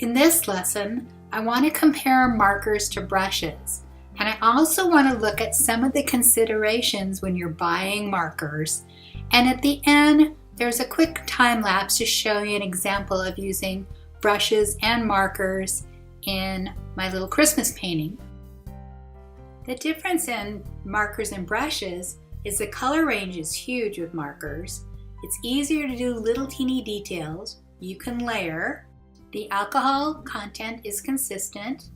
In this lesson, I want to compare markers to brushes, and I also want to look at some of the considerations when you're buying markers. And at the end, there's a quick time lapse to show you an example of using brushes and markers in my little Christmas painting. The difference in markers and brushes is the color range is huge with markers. It's easier to do little teeny details. You can layer. The alcohol content is consistent.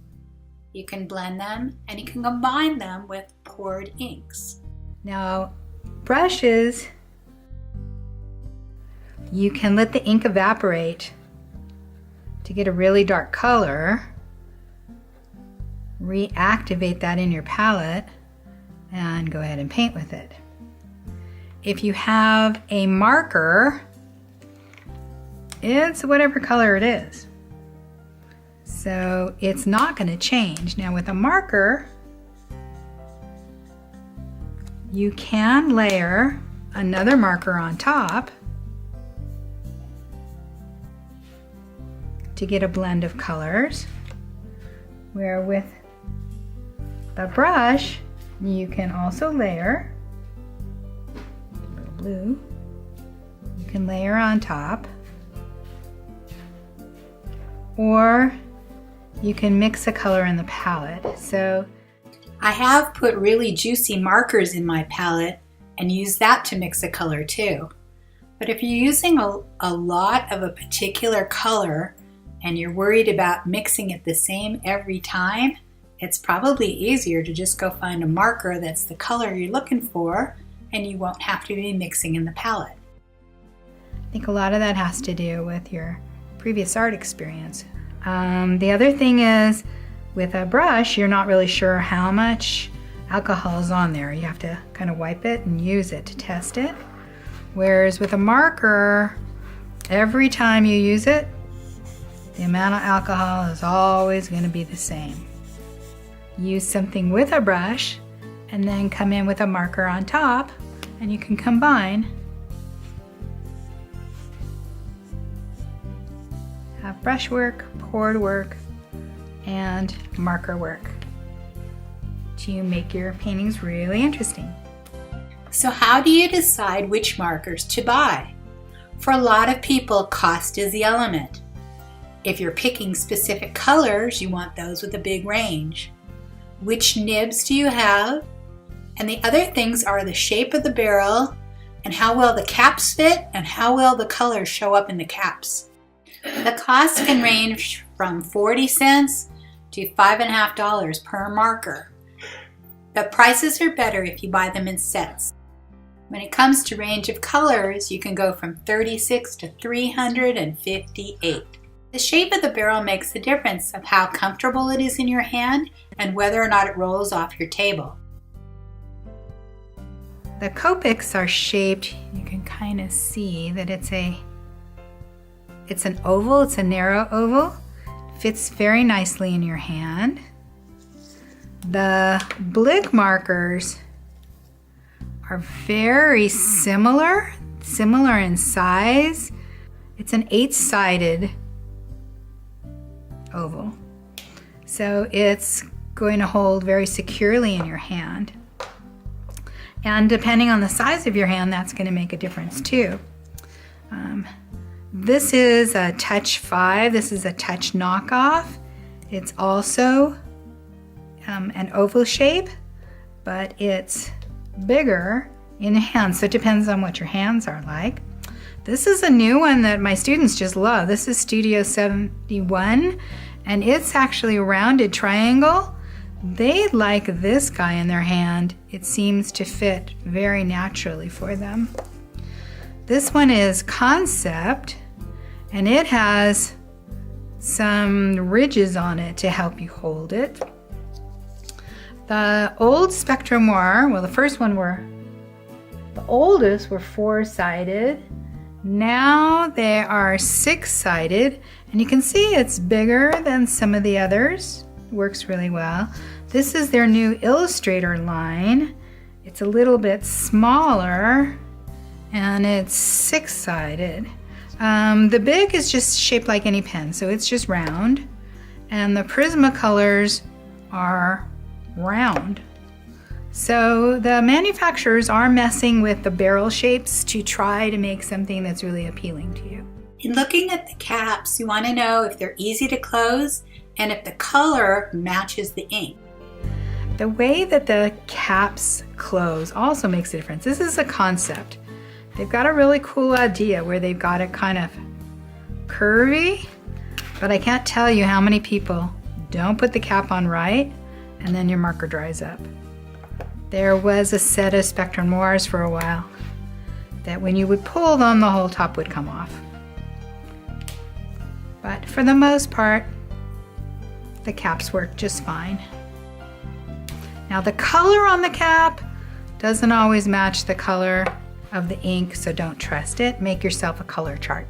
You can blend them and you can combine them with poured inks. Now, brushes, you can let the ink evaporate to get a really dark color. Reactivate that in your palette and go ahead and paint with it. If you have a marker, it's whatever color it is. So it's not going to change. Now with a marker, you can layer another marker on top to get a blend of colors, where with the brush, you can also layer a little blue. You can layer on top, or you can mix a color in the palette. So I have put really juicy markers in my palette and use that to mix a color too. But if you're using a lot of a particular color and you're worried about mixing it the same every time, it's probably easier to just go find a marker that's the color you're looking for, and you won't have to be mixing in the palette. I think a lot of that has to do with your previous art experience. The other thing is, with a brush, you're not really sure how much alcohol is on there. You have to kind of wipe it and use it to test it. Whereas with a marker, every time you use it, the amount of alcohol is always going to be the same. Use something with a brush and then come in with a marker on top, and you can combine. Have brush work, poured work, and marker work to make your paintings really interesting. So how do you decide which markers to buy? For a lot of people, cost is the element. If you're picking specific colors, you want those with a big range. Which nibs do you have? And the other things are the shape of the barrel and how well the caps fit and how well the colors show up in the caps. The cost can range from 40 cents to $5.50 per marker. The prices are better if you buy them in sets. When it comes to range of colors, you can go from 36 to 358. The shape of the barrel makes the difference of how comfortable it is in your hand and whether or not it rolls off your table. The Copics are shaped, you can kind of see that it's an oval, it's a narrow oval. Fits very nicely in your hand. The Blick markers are very similar in size. It's an 8-sided oval. So it's going to hold very securely in your hand. And depending on the size of your hand, that's going to make a difference too. This is a Touch 5. This is a Touch knockoff. It's also an oval shape, but it's bigger in hand, so it depends on what your hands are like. This is a new one that my students just love. This is Studio 71, and it's actually a rounded triangle. They like this guy in their hand. It seems to fit very naturally for them. This one is Concept, and it has some ridges on it to help you hold it. The old Spectrum Noir, well, the first one the oldest were 4-sided. Now they are 6-sided, and you can see it's bigger than some of the others. It works really well. This is their new Illustrator line. It's a little bit smaller, and it's 6-sided. The big is just shaped like any pen, so it's just round. And the Prismacolors are round. So the manufacturers are messing with the barrel shapes to try to make something that's really appealing to you. In looking at the caps, you want to know if they're easy to close and if the color matches the ink. The way that the caps close also makes a difference. This is a concept. They've got a really cool idea where they've got it kind of curvy, but I can't tell you how many people don't put the cap on right and then your marker dries up. There was a set of Spectrum Noirs for a while that when you would pull them, the whole top would come off. But for the most part, the caps work just fine. Now the color on the cap doesn't always match the color of the ink, so don't trust it. Make yourself a color chart.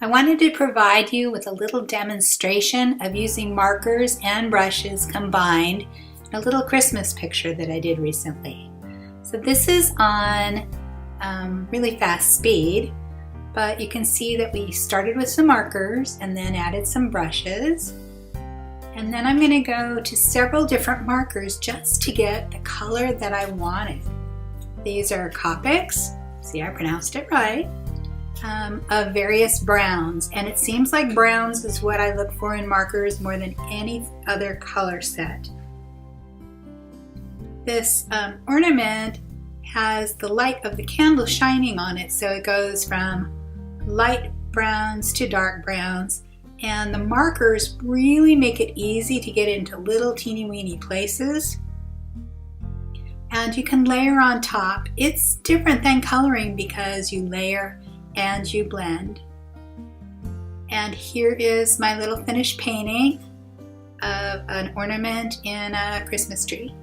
I wanted to provide you with a little demonstration of using markers and brushes combined in a little Christmas picture that I did recently. So this is on really fast speed, but you can see that we started with some markers and then added some brushes. And then I'm going to go to several different markers just to get the color that I wanted. These are Copics, see I pronounced it right, of various browns. And it seems like browns is what I look for in markers more than any other color set. This ornament has the light of the candle shining on it, so it goes from light browns to dark browns. And the markers really make it easy to get into little teeny weeny places. And you can layer on top. It's different than coloring because you layer and you blend. And here is my little finished painting of an ornament in a Christmas tree.